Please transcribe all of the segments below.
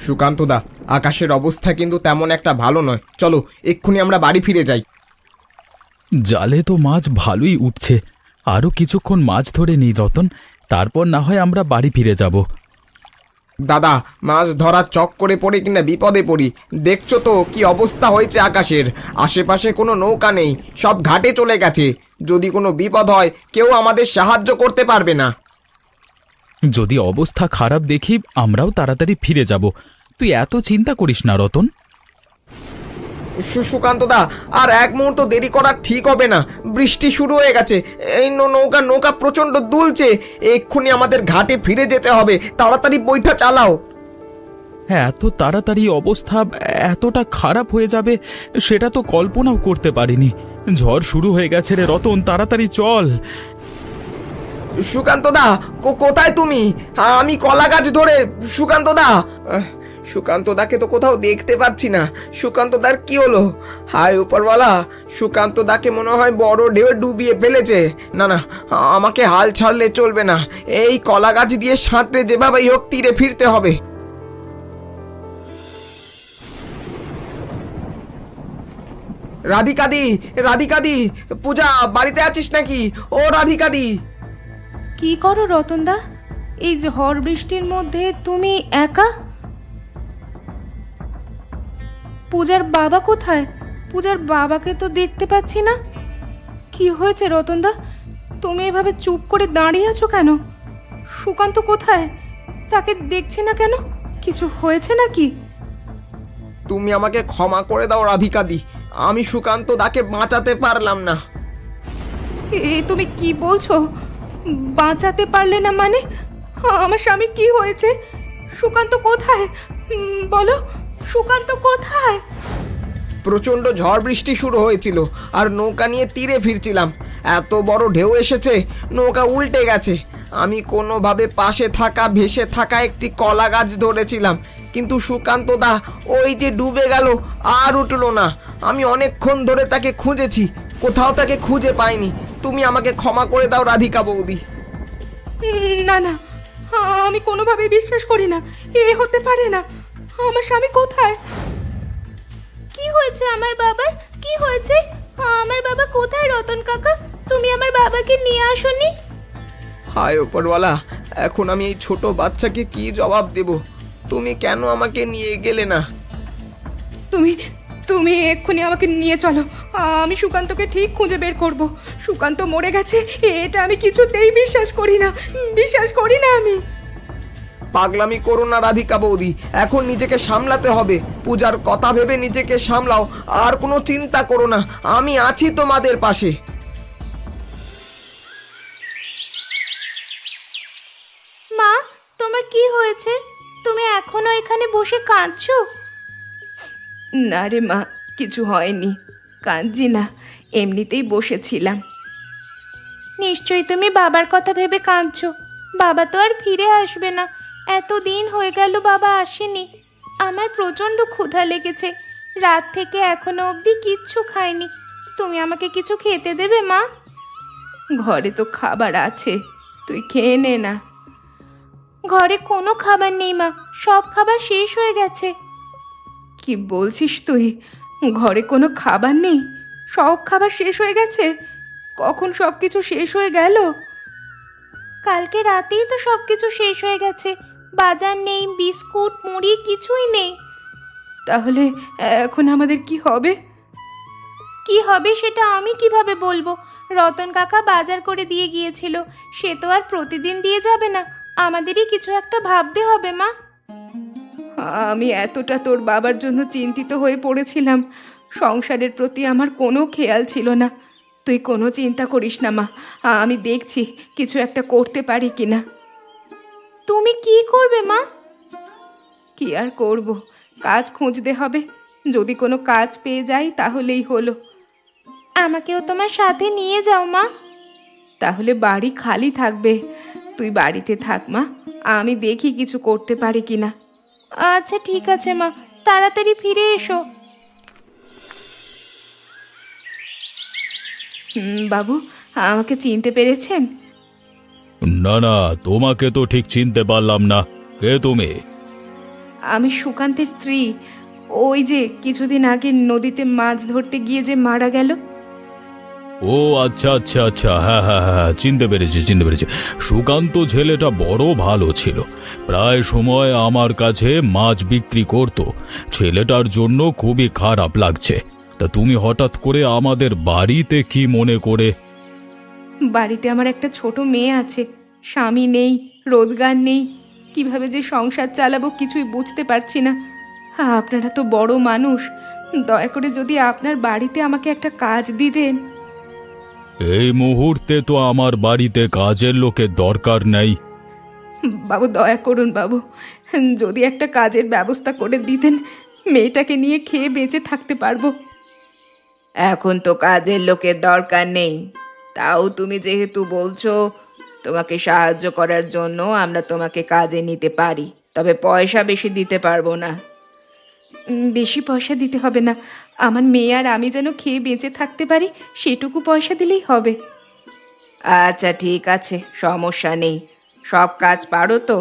সুকান্তদা, আকাশের অবস্থা কিন্তু তেমন একটা ভালো নয়, চলো এক্ষুনি আমরা বাড়ি ফিরে যাই। জালে তো মাছ ভালোই উঠছে, আরও কিছুক্ষণ মাছ ধরে নিই রতন, তারপর না হয় আমরা বাড়ি ফিরে যাব। দাদা, মাছ ধরার চক্করে পড়ে কিনা বিপদে পড়ি। দেখছো তো কি অবস্থা হয়েছে আকাশের, আশেপাশে কোনো নৌকা নেই, সব ঘাটে চলে গেছে। যদি কোনো বিপদ হয় কেউ আমাদের সাহায্য করতে পারবে না। যদি অবস্থা খারাপ দেখি আমরাও তাড়াতাড়ি ফিরে যাব, তুই এত চিন্তা করিস না রতন। সুকান্তদা, আর এক মুহূর্ত দেরি করা ঠিক হবে না, বৃষ্টি শুরু হয়ে গেছে। এই নৌকা প্রচন্ড দুলছে, এক্ষুনি আমাদের ঘাটে ফিরে যেতে হবে, তাড়াতাড়ি বইটা চালাও। হ্যাঁ, এত তাড়াতাড়ি অবস্থা এতটা খারাপ হয়ে যাবে সেটা তো কল্পনাও করতে পারিনি। ঝড় শুরু হয়ে গেছে রে রতন, তাড়াতাড়ি চল। সুকান্তদা, কোথায় তুমি? আমি কলা গাছ ধরে। সুকান্তদা, সুকান্তদাকে তো কোথাও দেখতে পাচ্ছি না। সুকান্তদার কি হলো? হায় উপরওয়ালা, সুকান্তদাকে মনে হয় বড় ঢেউ ডুবিয়ে ফেলেছে। না না, আমাকে হাল ছাড়লে চলবে না, এই কলা গাছ দিয়ে সাঁতরে যেভাবেই হোক তীরে ফিরতে হবে। রাধিকাদি, রাধিকাদি, পূজা বাড়িতে আছিস নাকি? ও রাধিকাদি। কি করো রতনদা? এই ঝড় বৃষ্টির মধ্যে তুমি একা? পূজার বাবা কোথায়? পূজার বাবাকে তো দেখতে পাচ্ছি না। কি হয়েছে রতনদা? তুমি এভাবে চুপ করে দাঁড়িয়ে আছো কেন? সুকান্ত কোথায়? তাকে দেখছি না কেন? কিছু হয়েছে নাকি? তুমি আমাকে ক্ষমা করে দাও রাধিকাদি, আমি সুকান্ত দাকে বাঁচাতে পারলাম না। তুমি কি বলছো? বাঁচাতে পারলে না মানে? আমার স্বামীর কি হয়েছে? সুকান্ত কোথায়? বলো, সুকান্ত কোথায়? প্রচন্ড ঝড় বৃষ্টি শুরু হয়েছিল, আর নৌকা নিয়ে তীরে ফিরছিলাম, এত বড় ঢেউ এসেছে, নৌকা উল্টে গেছে। আমি কোনোভাবে পাশে থাকা ভেসে থাকা একটি কলা গাছ ধরেছিলাম, কিন্তু সুকান্ত দা ওই যে ডুবে গেল, আর উঠলো না। আমি অনেকক্ষণ ধরে তাকে খুঁজেছি, কোথাও তাকে খুঁজে পাইনি। তুমি আমাকে ক্ষমা করে দাও রাধিকা বৌদি। না না, আমি কোনোভাবে বিশ্বাস করি না, এ হতে পারে না। আমার স্বামী কোথায়? কি হয়েছে আমার বাবার? কি হয়েছে? আমার বাবা কোথায় রতন কাকা? তুমি আমার বাবাকে নিয়ে আসোনি? হায় ওপরওয়ালা, এখন আমি এই ছোট বাচ্চাকে কি জবাব দেব? তুমি কেন আমাকে নিয়ে গেলে না? তুমি তুমি এক্ষুনি আমাকে নিয়ে চলো, আমি সুকান্তকে ঠিক খুঁজে বের করব। সুকান্ত মরে গেছে এটা আমি কিছুতেই বিশ্বাস করি না, বিশ্বাস করি না আমি। পাগলামি করো না রাধিকা বৌদি, এখন নিজেকে সামলাতে হবে। পূজার কথা ভেবে নিজেকে সামলাও, আর কোনো চিন্তা করো না, আমি আছি তোমাদের পাশে। মা, তোমার কি হয়েছে? তুমি এখনো এখানে বসে কাঁদছো? না রে মা, কিছু হয়নি, কাঁদছি না, এমনিতেই বসেছিলাম। নিশ্চয়ই তুমি বাবার কথা ভেবে কাঁদছো। বাবা তো আর ফিরে আসবে না, এতদিন হয়ে গেল বাবা আসেনি। আমার প্রচণ্ড ক্ষুধা লেগেছে, রাত থেকে এখনো অবধি কিচ্ছু খাইনি। তুমি আমাকে কিছু খেতে দেবে মা? ঘরে তো খাবার আছে, তুই খেয়ে নে না। ঘরে কোনো খাবার নেই মা, সব খাবার শেষ হয়ে গেছে। কি বলছিস তুই? ঘরে কোনো খাবার নেই? সব খাবার শেষ হয়ে গেছে? কখন সব কিছু শেষ হয়ে গেল? কালকে রাতেই তো সব কিছু শেষ হয়ে গেছে, বাজার নেই, বিস্কুট মুড়ি কিছুই নেই। তাহলে এখন আমাদের কি হবে? কি হবে সেটা আমি কিভাবে বলবো? রতন কাকা বাজার করে দিয়ে গিয়েছিল, সে তো আর প্রতিদিন দিয়ে যাবে না, আমাদেরই কিছু একটা ভাবতে হবে মা। আমি এতটা তোর বাবার জন্য চিন্তিত হয়ে পড়েছিলাম, সংসারের প্রতি আমার কোনো খেয়াল ছিল না। তুই কোনো চিন্তা করিস না মা, আমি দেখছি কিছু একটা করতে পারি কিনা। তুমি কি করবে মা? কি আর করব, কাজ খুঁজতে হবে, যদি কোনো কাজ পেয়ে যাই তাহলেই হলো। আমাকেও তোমার সাথে নিয়ে যাও মা। তাহলে বাড়ি খালি থাকবে, তুই বাড়িতে থাক মা, আমি দেখি কিছু করতে পারি কিনা। আচ্ছা ঠিক আছে মা, তাড়াতাড়ি ফিরে এসো। বাবু, আমাকে চিনতে পেরেছেন? না না, তোমাকে তো ঠিক চিনতে পারলাম না, কে তুমি? আমি সুকান্তের স্ত্রী। ওই যে কিছুদিন আগে নদীতে মাছ ধরতে গিয়ে যে মারা গেল। ও আচ্ছা আচ্ছা আচ্ছা, হ্যাঁ হ্যাঁ হ্যাঁ, চিনতে পেরেছি চিনতে পেরেছি। সুকান্ত ছেলেটা বড় ভালো ছিল, প্রায় সময় আমার কাছে মাছ বিক্রি করত। ছেলেটার জন্য খুবই খারাপ লাগছে। তা তুমি হঠাৎ করে আমাদের বাড়িতে কি মনে করে? বাড়িতে আমার একটা ছোট মেয়ে আছে, স্বামী নেই, রোজগার নেই, কিভাবে যে সংসার চালাবো কিছুই বুঝতে পারছি না। আপনারা তো বড় মানুষ, দয়া করে যদি আপনার বাড়িতে আমাকে একটা কাজ দিতেন। এই মুহূর্তে তো আমার বাড়িতে কাজের লোকের দরকার নেই। বাবু দয়া করুন বাবু, যদি একটা কাজের ব্যবস্থা করে দিতেন, মেয়েটাকে নিয়ে খেয়ে বেঁচে থাকতে পারবো। এখন তো কাজের লোকের দরকার নেই, তাও তুমি যেহেতু বলছো, তোমাকে সাহায্য করার জন্য আমরা তোমাকে কাজে নিতে পারি, তবে পয়সা বেশি দিতে পারবো না। বেশি পয়সা দিতে হবে না, আমার মেয়ে আর আমি যেন খেয়ে বেঁচে থাকতে পারি সেটুকু পয়সা দিলেই হবে। আচ্ছা ঠিক আছে, সমস্যা নেই। সব কাজ পারো তো?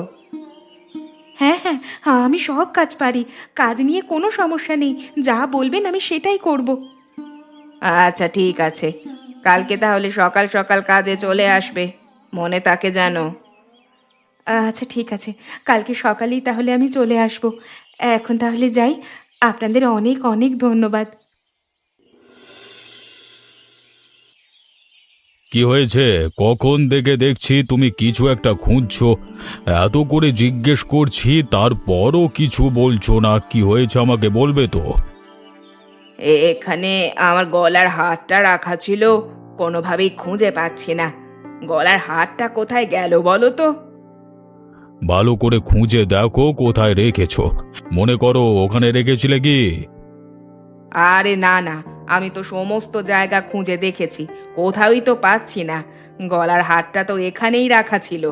হ্যাঁ হ্যাঁ, আমি সব কাজ পারি, কাজ নিয়ে কোনো সমস্যা নেই, যা বলবেন আমি সেটাই করব। আচ্ছা ঠিক আছে, কালকে তাহলে সকাল সকাল কাজে চলে আসবে, মনে থাকে জানো। আচ্ছা ঠিক আছে, কালকে সকালেই তাহলে আমি চলে আসব। এখন তাহলে যাই, আপনাদের অনেক অনেক ধন্যবাদ। কি হয়েছে? কখন থেকে দেখছি তুমি কিছু একটা খুঁজছো। এত করে জিজ্ঞেস করছি তারপরও কিছু বলছো না, কি হয়েছে আমাকে বলবে তো? এখানে আমার গলার হারটা রাখা ছিল, কোনোভাবেই খুঁজে পাচ্ছি না। গলার হারটা কোথায় গেল বলো তো? ভালো করে খুঁজে দেখো কোথায় রেখেছো। মনে করো ওখানে রেখেছিলে কি? আরে না না, আমি তো সমস্ত জায়গা খুঁজে দেখেছি, কোথাওই তো পাচ্ছি না। গলার হারটা তো এখানেই রাখা ছিল।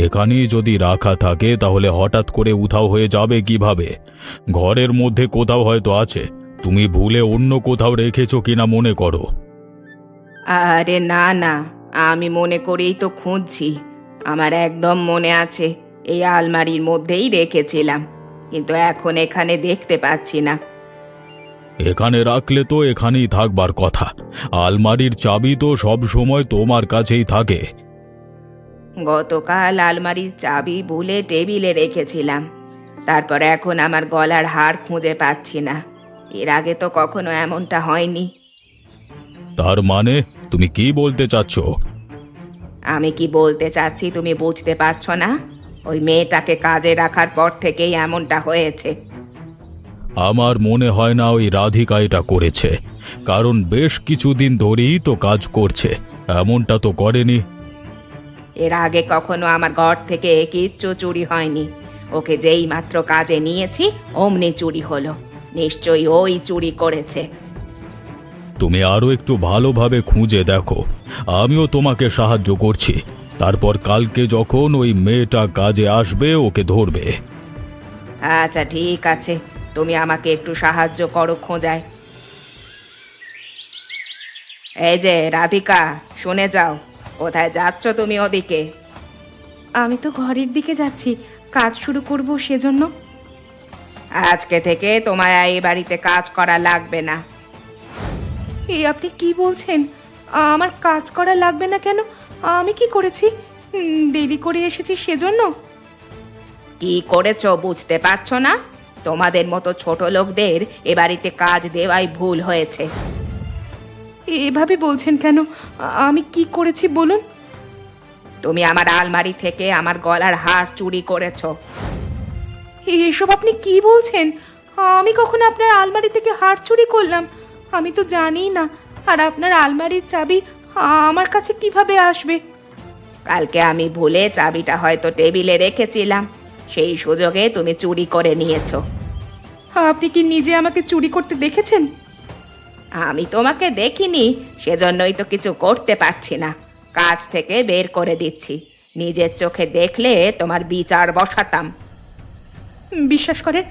এখানেই যদি রাখা থাকে তাহলে হঠাৎ করে উধাও হয়ে যাবে কিভাবে? ঘরের মধ্যে কোথাও হয়তো আছে, তুমি ভুলে অন্য কোথাও রেখেছো কিনা মনে করো। আরে না না, আমি মনে করেই তো খুঁজছি। আমার একদম মনে আছে, এই আলমারির মধ্যেই রেখেছিলাম, কিন্তু এখন এখানে দেখতে পাচ্ছি না। এখানে রাখলে তো এখানেই থাকবার কথা। আলমারির চাবি তো সব সময় তোমার কাছেই থাকে। গতকাল আলমারির চাবি ভুলে টেবিলে রেখেছিলাম, তারপর এখন আমার গলার হার খুঁজে পাচ্ছি না। এর আগে তো কখনো এমনটা হয়নি। তার মানে তুমি কি বলতে চাচ্ছ? আমি কি বলতে চাচ্ছি তুমি বুঝতে পারছো না? ওই মেয়েটাকে কাজে রাখার পর থেকেই এমনটা হয়েছে। আমার মনে হয় না ওই রাধিকা এটা করেছে, কারণ বেশ কিছুদিন ধরেই তো কাজ করছে, এমনটা তো করেনি। এর আগে কখনো আমার ঘর থেকে কিচ্ছু চুরি হয়নি, ওকে যেই মাত্র কাজে নিয়েছি অমনি চুরি হলো। নিশ্চয়ই ওই চুরি করেছে। তুমি আরো একটু ভালোভাবে খুঁজে দেখো, আমিও তোমাকে সাহায্য করছি। তারপর কালকে যখন ওই মেয়েটা কাজে আসবে ওকে ধরবে। আচ্ছা ঠিক আছে, তুমি আমাকে একটু সাহায্য করো খোঁজায়। এই যে রাধিকা, শুনে যাও, কোথায় যাচ্ছ তুমি ওদিকে? আমি তো ঘরের দিকে যাচ্ছি, কাজ শুরু করব সেজন্য। আজকে থেকে তোমায় এই বাড়িতে কাজ করা লাগবে না। এই আপনি কি বলছেন? আমার কাজ করা লাগবে না কেন? আমি কি করেছি? দেরি করে এসেছি সেজন্য? কি করেছো বুঝতে পারছো না? তোমাদের মতো ছোট লোকদের এ বাড়িতে কাজ দেওয়াই ভুল হয়েছে। এভাবে বলছেন কেন? আমি কি করেছি বলুন? তুমি আমার আলমারি থেকে আমার গলার হার চুরি করেছো। এসব আপনি কি বলছেন? আমি কখন আপনার আলমারি থেকে হার চুরি করলাম? আমি তো জানিই না। আর আপনার আলমারির চাবি আমার কাছে কিভাবে আসবে? কালকে আমি ভুলে চাবিটা হয়তো টেবিলে রেখেছিলাম, সেই সুযোগে তুমি চুরি করে নিয়েছো। আপনি কি নিজে আমাকে চুরি করতে দেখেছেন? আমি তোমাকে দেখিনি, সেজন্যই তো কিছু করতে পারছি না। কাজ থেকে বের করে দিচ্ছি, নিজের চোখে দেখলে তোমার বিচার বসাতাম। বিশ্বাস করেন,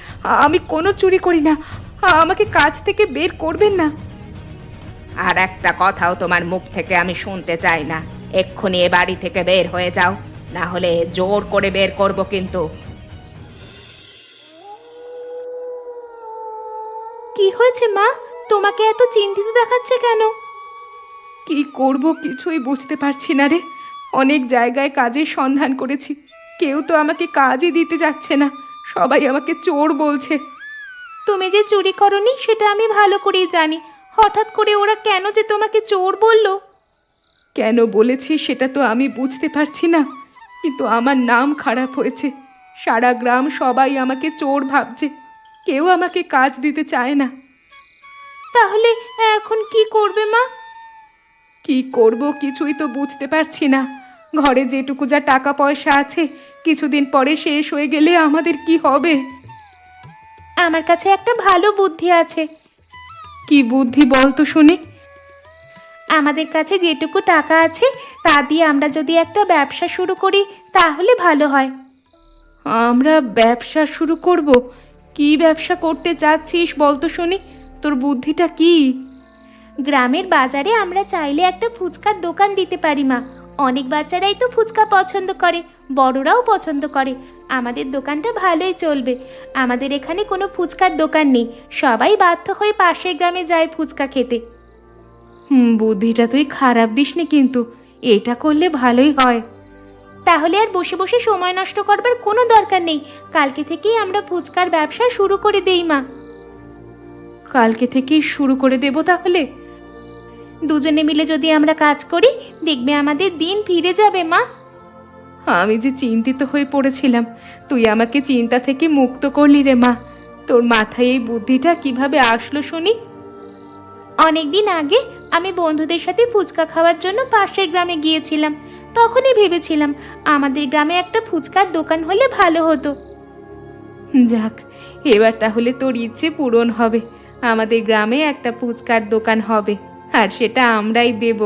আমি কোনো চুরি করি না, আমাকে কাজ থেকে বের করবেন না। আর একটা কথাও তোমার মুখ থেকে আমি শুনতে চাই না। এক্ষুনি এ বাড়ি থেকে বের হয়ে যাও, না হলে জোর করে বের করব কিন্তু। কি হয়েছে মা? তোমাকে এত চিন্তিত দেখাচ্ছে কেন? কি করব কিছুই বুঝতে পারছি না রে। অনেক জায়গায় কাজের সন্ধান করেছি, কেউ তো আমাকে কাজই দিতে যাচ্ছে না, সবাই আমাকে চোর বলছে। তুমি যে চুরি করনি সেটা আমি ভালো করেই জানি, হঠাৎ করে ওরা কেন যে তোমাকে চোর বললো? কেন বলেছি সেটা তো আমি বুঝতে পারছি না, কিন্তু আমার নাম খারাপ হয়েছে। সারা গ্রাম সবাই আমাকে চোর ভাবছে, কেউ আমাকে কাজ দিতে চায় না। তাহলে এখন কি করবে মা? কি করব কিছুই তো বুঝতে পারছি না। ঘরে যেটুকু যা টাকা পয়সা আছে কিছুদিন পরে শেষ হয়ে গেলে আমাদের কি হবে? আমার কাছে একটা ভালো বুদ্ধি আছে। কি বুদ্ধি বল তো শুনি। আমাদের কাছে যেটুকু টাকা আছে তা দিয়ে আমরা যদি একটা ব্যবসা শুরু করি তাহলে ভালো হয়। আমরা ব্যবসা শুরু করব? কি ব্যবসা করতে চাচ্ছিস বল তো শুনি, তোর বুদ্ধিটা কি? গ্রামের বাজারে আমরা চাইলে একটা ফুচকার দোকান দিতে পারি মা। অনেক বাচ্চারাই তো ফুচকা পছন্দ করে, বড়রাও পছন্দ করে। আমাদের দোকানটা ভালোই চলবে। আমাদের এখানে কোনো ফুচকার দোকান নেই, সবাই বাধ্য হয়ে পাশের গ্রামে যায় ফুচকা খেতে। বুদ্ধিটা তুই খারাপ দিসনি, কিন্তু এটা করলে ভালোই হয়। তাহলে আর বসে বসে সময় নষ্ট করবার কোনো দরকার নেই। কালকে থেকেই আমরা ফুচকার ব্যবসা শুরু করে দেই মা। কালকে থেকেই শুরু করে দেব তাহলে? দুজনে মিলে যদি আমরা কাজ করি দেখবে আমাদের দিন ফিরে যাবে মা। আমি যে চিন্তিত হয়ে পড়েছিলাম, তুই আমাকে চিন্তা থেকে মুক্ত করলি রে মা। তোর মাথায় এই বুদ্ধিটা কিভাবে আসলো শুনি? অনেকদিন আগে আমি বন্ধুদের সাথে ফুচকা খাওয়ার জন্য পাশের গ্রামে গিয়েছিলাম। তখনই ভেবেছিলাম আমাদের গ্রামে একটা ফুচকার দোকান হলে ভালো হতো। যাক, এবার তাহলে তোর ইচ্ছে পূরণ হবে। আমাদের গ্রামে একটা ফুচকার দোকান হবে, আর সেটা আমরাই দেব।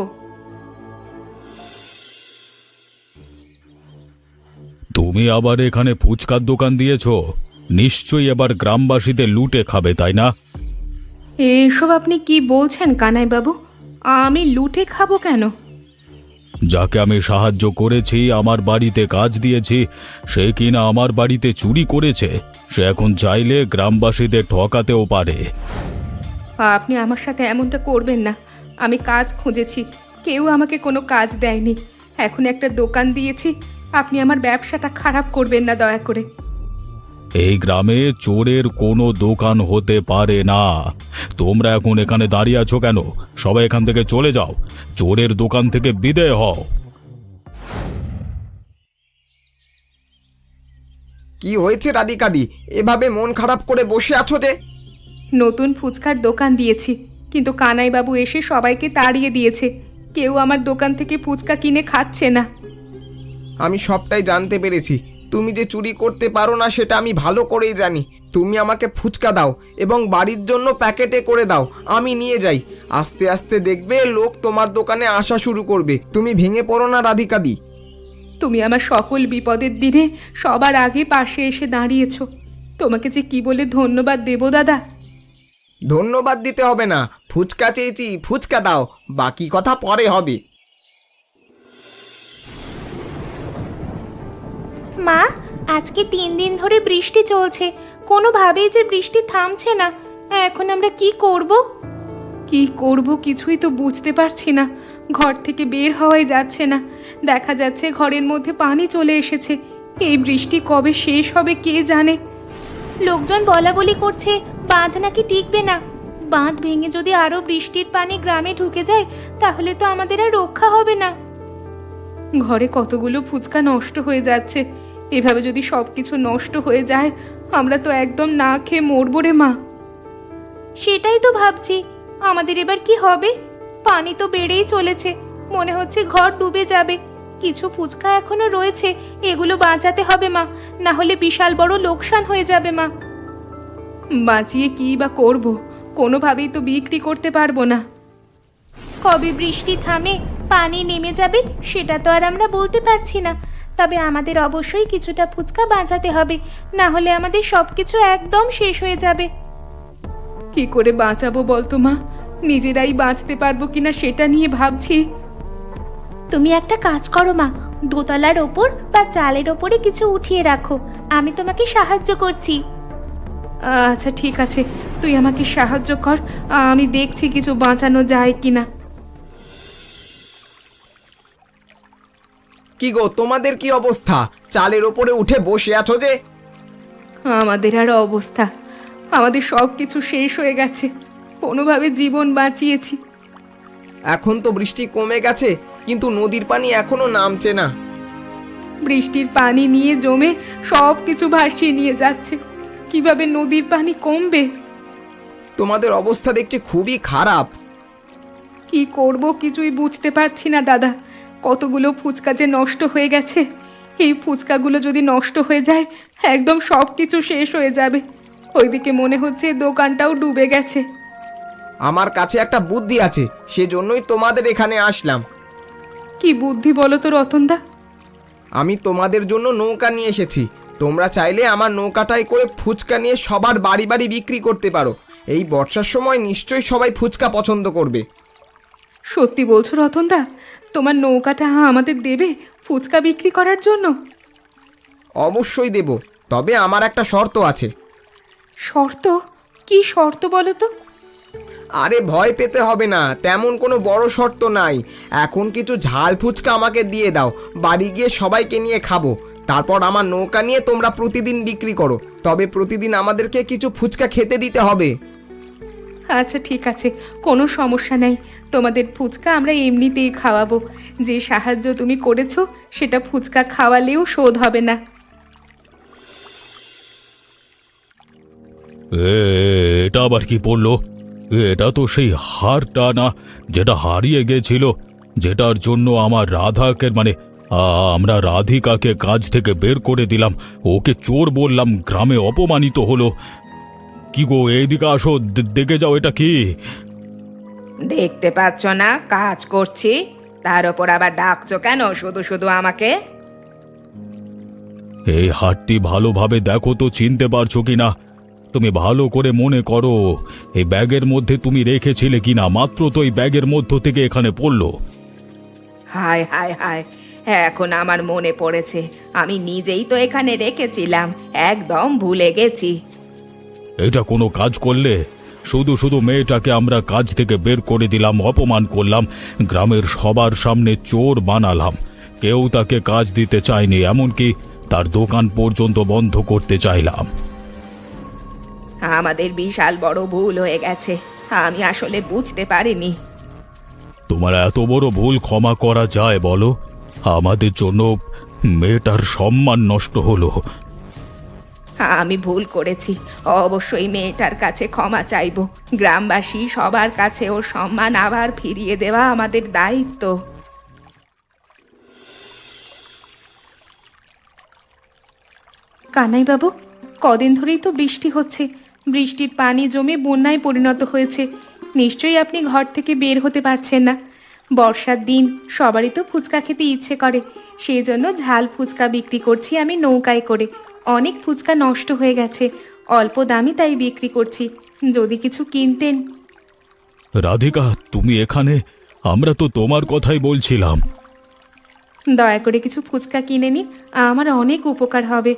তুমি আবার এখানে ফুচকার দোকান দিয়েছো? নিশ্চয়ই এবার গ্রামবাসীদের লুটে খাবে, তাই না? এসব আপনি কি বলছেন কানাই বাবু? আমি লুটে খাবো কেন? যাকে আমি সাহায্য করেছি, আমার বাড়িতে কাজ দিয়েছি, সে কিনা আমার বাড়িতে চুরি করেছে। সে এখন চাইলে গ্রামবাসীদের ঠকাতেও পারে। আপনি আমার সাথে এমনটা করবেন না। আমি কাজ খুঁজেছি, কেউ আমাকে কোনো কাজ দেয়নি। এখন একটা দোকান দিয়েছি, আপনি আমার ব্যবসাটা খারাপ করবেন না দয়া করে। এই গ্রামে চোরের কোনো দোকান হতে পারে না। তোমরা এখন এখানে দাঁড়িয়ে আছো কেন? সবাই এখান থেকে চলে যাও, চোরের দোকান থেকে বিদায় হও। কি হয়েছে রাধিকাদি, এভাবে মন খারাপ করে বসে আছো যে? নতুন ফুচকার দোকান দিয়েছি, কিন্তু কানাইবাবু এসে সবাইকে তাড়িয়ে দিয়েছে। কেউ আমার দোকান থেকে ফুচকা কিনে খাচ্ছে না। আমি সবটাই জানতে পেরেছি। তুমি যে চুরি করতে পারো না সেটা আমি ভালো করেই জানি। তুমি আমাকে ফুচকা দাও এবং বাড়ির জন্য প্যাকেটে করে দাও, আমি নিয়ে যাই। আস্তে আস্তে দেখবে লোক তোমার দোকানে আসা শুরু করবে। তুমি ভেঙে পড়ো না রাধিকাদি। তুমি আমার সকল বিপদের দিনে সবার আগে পাশে এসে দাঁড়িয়েছ। তোমাকে যে কি বলে ধন্যবাদ দেব দাদা। ধন্যবাদ দিতে হবে না, ফুচকা চেয়েছি, ফুচকা দাও, বাকি কথা পরে হবে। মা, আজকে 3 দিন ধরে বৃষ্টি চলছে, কোনোভাবেই যে বৃষ্টি থামছে না। এখন আমরা কি করব? কি করব কিছুই তো বুঝতে পারছি না। ঘর থেকে বের হওয়াই যাচ্ছে না। দেখা যাচ্ছে ঘরের মধ্যে পানি চলে এসেছে। এই বৃষ্টি কবে শেষ হবে কে জানে। লোকজন বলা বলি করছে বাঁধ নাকি টিকবে না। বাঁধ ভেঙে যদি আরো বৃষ্টির পানি গ্রামে ঢুকে যায় তাহলে তো আমাদের আর রক্ষা হবে না। ঘরে কতগুলো ফুচকা নষ্ট হয়ে যাচ্ছে। এভাবে যদি সবকিছু নষ্ট হয়ে যায় আমরা তো একদম না খেয়ে মরবো রে মা। সেটাই তো ভাবছি, আমাদের এবার কি হবে? পানি তো বেড়েই চলেছে, মনে হচ্ছে ঘর ডুবে যাবে। কিছু ফুচকা এখনো রয়েছে, এগুলো বাঁচাতে হবে মা, না হলে বিশাল বড় লোকসান হয়ে যাবে মা। বাঁচিয়ে কি বা করব? কোনোভাবেই তো বিক্রি করতে পারবো না। কবে বৃষ্টি থামে পানি নেমে যাবে সেটা তো আর আমরা বলতে পারছি না। তবে আমাদের অবশ্যই কিছুটা ফুচকা বাঁচাতে হবে, না হলে আমাদের সবকিছু একদম শেষ হয়ে যাবে। কি করে বাঁচাবো বলতো মা? নিজেরাই বাঁচতে পারবো কিনা সেটা নিয়ে ভাবছি। তুমি একটা কাজ করো মা, দোতলার ওপর বা চালের ওপরে কিছু উঠিয়ে রাখো, আমি তোমাকে সাহায্য করছি। আচ্ছা ঠিক আছে, তুই আমাকে সাহায্য কর, আমি দেখছি কিছু বাঁচানো যায় কিনা। কি গো, তোমাদের কি অবস্থা? চালের ওপরে উঠে বসে আছো যে? আমাদের আর অবস্থা, আমাদের সব কিছু শেষ হয়ে গেছে, কোনোভাবে জীবন বাঁচিয়েছি। এখন তো বৃষ্টি কমে গেছে, কিন্তু নদীর পানি এখনো নামছে না। বৃষ্টির পানি নিয়ে জমে সব কিছু ভাসিয়ে নিয়ে যাচ্ছে, কিভাবে নদীর পানি কমবে? তোমাদের অবস্থা দেখছি খুবই খারাপ। কি করব কিছুই বুঝতে পারছি না দাদা। কতগুলো ফুচকা যে নষ্ট হয়ে গেছে, এই ফুচকাগুলো যদি নষ্ট হয়ে যায় একদম সব কিছু শেষ হয়ে যাবে। ওইদিকে মনে হচ্ছে দোকানটাও ডুবে গেছে। আমার কাছে একটা বুদ্ধি আছে, সেজন্যই তোমাদের এখানে আসলাম। কি বুদ্ধি বলো তো রতনদা? আমি তোমাদের জন্য নৌকা নিয়ে এসেছি। তোমরা চাইলে আমার নৌকাটায় করে ফুচকা নিয়ে সবার বাড়ি বাড়ি বিক্রি করতে পারো। এই বর্ষার সময় নিশ্চয়ই সবাই ফুচকা পছন্দ করবে। সত্যি বলছো রতনদা? তোমার নৌকাটা আমাদের দেবে ফুচকা বিক্রি করার জন্য? অবশ্যই দেব, তবে আমার একটা শর্ত আছে। শর্ত? কি শর্ত বলো তো? আরে ভয় পেতে হবে না, তেমন কোনো বড় শর্ত নাই। এখন কিছু ঝাল ফুচকা আমাকে দিয়ে দাও, বাড়ি গিয়ে সবাইকে নিয়ে খাবো। তারপর আমার নৌকা নিয়ে তোমরা প্রতিদিন বিক্রি করো, তবে প্রতিদিন আমাদেরকে কিছু ফুচকা খেতে দিতে হবে। আচ্ছা ঠিক আছে, কোনো সমস্যা নেই। তোমাদের ফুচকা আমরা এমনিতেই খাওয়াবো। যে সাহায্য তুমি করেছো সেটা ফুচকা খাওয়ালেও শোধ হবে না। এটা আবার কি পড়লো? এটা তো সেই হারটা না, যেটা হারিয়ে গেছিল, যেটার জন্য আমার রাধাকে আমরা রাধিকাকে কাজ থেকে বের করে দিলাম, ওকে চোর বললাম, গ্রামে অপমানিত হলো। কি গো, এইদিকে আসো, দেখে যাও এটা কি। দেখতে পাচ্ছ না কাজ করছি, তার ওপর আবার ডাকছো কেন শুধু শুধু আমাকে? এই হারটি ভালোভাবে দেখো তো, চিনতে পারছো কিনা? তুমি ভালো করে মনে করো, এই ব্যাগের মধ্যে তুমি রেখেছিলে কিনা? মাত্র তো এই ব্যাগের মধ্য থেকে এখানে পড়লো। হায় হায় হায়, এখন আমার মনে পড়েছে, আমি নিজেই তো এখানে রেখেছিলাম, একদম ভুলে গেছি। এটা কোনো কাজ করলে? শুধু শুধু মেয়েটাকে আমরা কাজ থেকে বের করে দিলাম, অপমান করলাম, গ্রামের সবার সামনে চোর বানালাম। কেউ তাকে কাজ দিতে চায়নি, এমনকি তার দোকান পর্যন্ত বন্ধ করতে চাইলাম। আমাদের বিশাল বড় ভুল হয়ে গেছে, আমি আসলে বুঝতে পারিনি। তোমার এত বড় ভুল ক্ষমা করা যায় বলো? আমাদের জন্য মেয়েটার সম্মান নষ্ট হলো। আমি ভুল করেছি, অবশ্যই মেয়েটার কাছে ক্ষমা চাইবো। গ্রামবাসী সবার কাছে ওর সম্মান আবার ফিরিয়ে দেওয়া আমাদের দায়িত্ব। কানাই বাবু, কদিন ধরেই তো বৃষ্টি হচ্ছে, বৃষ্টির পানি জমে বন্যায় পরিণত হয়েছে। নিশ্চয়ই আপনি ঘর থেকে বের হতে পারছেন না। বর্ষার দিন সবারই তো ফুচকা খেতে ইচ্ছে করে, সেই জন্য ঝাল ফুচকা বিক্রি করছি আমি নৌকায় করে। অনেক ফুচকা নষ্ট হয়ে গেছে, অল্প দামই তাই বিক্রি করছি, যদি কিছু কিনতেন। রাধিকা, তুমি এখানে? আমরা তো তোমার কথাই বলছিলাম। দয়া করে কিছু ফুচকা কিনে নিন, আমার অনেক উপকার হবে।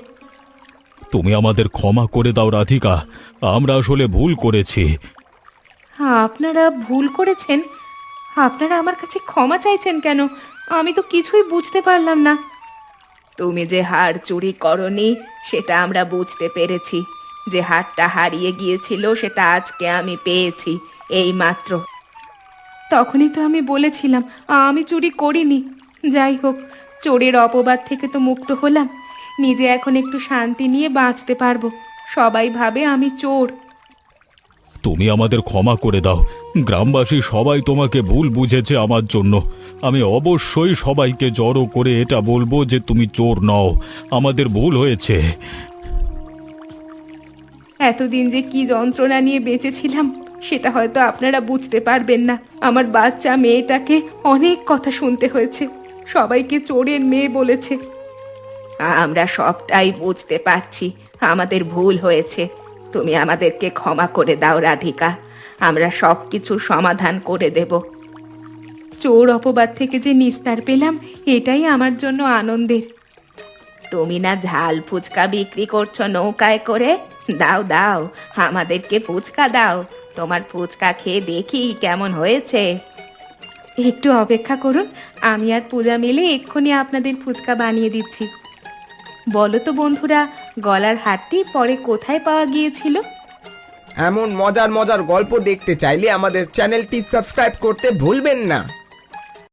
তুমি আমাদের ক্ষমা করে দাও রাধিকা, আমরা আসলে ভুল করেছি। আপনারা ভুল করেছেন? আপনারা আমার কাছে ক্ষমা চাইছেন কেন? আমি তো কিছুই বুঝতে পারলাম না। তুমি যে হার চুরি করনি সেটা আমরা বুঝতে পেরেছি। যে হারটা হারিয়ে গিয়েছিল সেটা আজকে আমি পেয়েছি, এই মাত্র। তখনই তো আমি বলেছিলাম আমি চুরি করিনি। যাই হোক, চোরের অপবাদ থেকে তো মুক্ত হলাম, নিজে এখন একটু শান্তি নিয়ে বাঁচতে পারবো। সবাই ভাবে আমি চোর। তুমি আমাদের ক্ষমা করে দাও, গ্রামবাসী সবাই তোমাকে ভুল বুঝেছে আমার জন্য। আমি অবশ্যই সবাইকে জড়ো করে এটা বলবো যে তুমি চোর নও, আমাদের ভুল হয়েছে। এতদিন যে কি যন্ত্রণা নিয়ে বেঁচেছিলাম সেটা হয়তো আপনারা বুঝতে পারবেন না। আমার বাচ্চা মেয়েটাকে অনেক কথা শুনতে হয়েছে, সবাইকে চোরের মেয়ে বলেছে। আমরা সবটাই বুঝতে পারছি, আমাদের ভুল হয়েছে। তুমি আমাদেরকে ক্ষমা করে দাও রাধিকা, আমরা সব কিছু সমাধান করে দেব। চোর অপবাদ থেকে যে নিস্তার পেলাম এটাই আমার জন্য আনন্দের। তুমি না ঝাল ফুচকা বিক্রি করছো নৌকায় করে, দাও দাও, আমাদেরকে ফুচকা দাও। তোমার ফুচকা খেয়ে দেখি কেমন হয়েছে। একটু অপেক্ষা করুন, আমি আর পূজা মিলে এক্ষুনি আপনাদের ফুচকা বানিয়ে দিচ্ছি। বলো তো বন্ধুরা, গলার হারটি পরে কোথায় পাওয়া গিয়েছিল? এমন মজার মজার গল্প দেখতে চাইলে আমাদের চ্যানেলটি সাবস্ক্রাইব করতে ভুলবেন না।